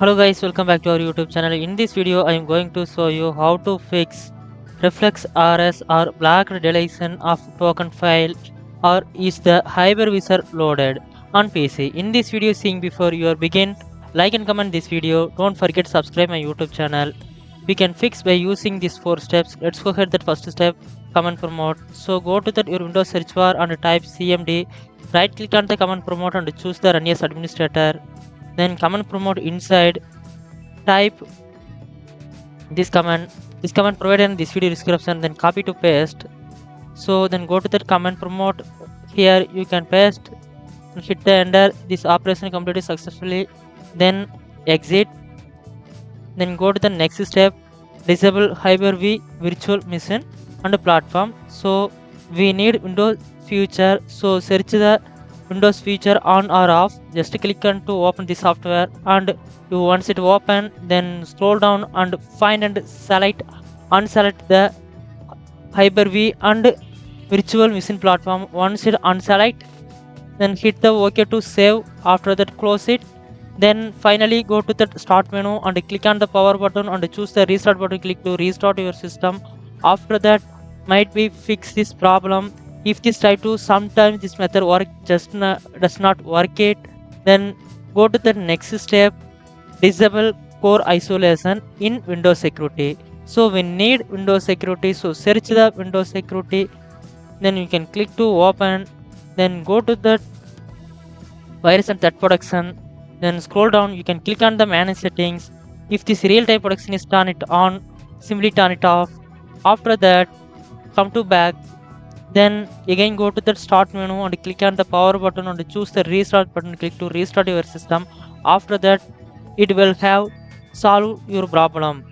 Hello guys, welcome back to our YouTube channel. In this video, I am going to show you how to fix reflex-rs or blocked deletion of token file or is the hypervisor loaded on PC. In this video, seeing before you begin, like and comment this video. Don't forget to subscribe my YouTube channel. We can fix by using these 4 steps. Let's go ahead that first step, command promote. So go to your Windows search bar and type cmd. Right click on the command promote and choose the run as administrator. Then command promote inside, type this command provided in this video description, then copy to paste. So then go to the command promote, here you can paste and hit the enter. This operation completed successfully. Then exit, then go to the next step, disable Hyper-V virtual machine and platform. So we need Windows feature, so search the Windows feature on or off. Just click on to open the software, and you once it open, then scroll down and find and unselect the Hyper-V and virtual machine platform. Once it unselect, then hit the OK to save. After that close it. Then finally go to the start menu and click on the power button and choose the restart button. Click to restart your system. After that might be fix this problem. If this try to sometimes this method work does not work it, then go to the next step, disable core isolation in Windows security. So we need Windows security, so search the Windows security, then you can click to open, then go to the virus and threat protection, then scroll down, you can click on the manage settings. If this real time protection is turn it on, simply turn it off. After that come to back, then again go to the start menu and click on the power button and choose the restart button. Click to restart your system. After that it will have solve your problem.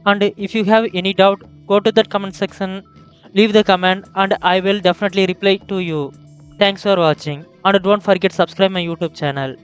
And if you have any doubt, go to the comment section, leave the comment and I will definitely reply to you. Thanks for watching, and don't forget to subscribe my YouTube channel.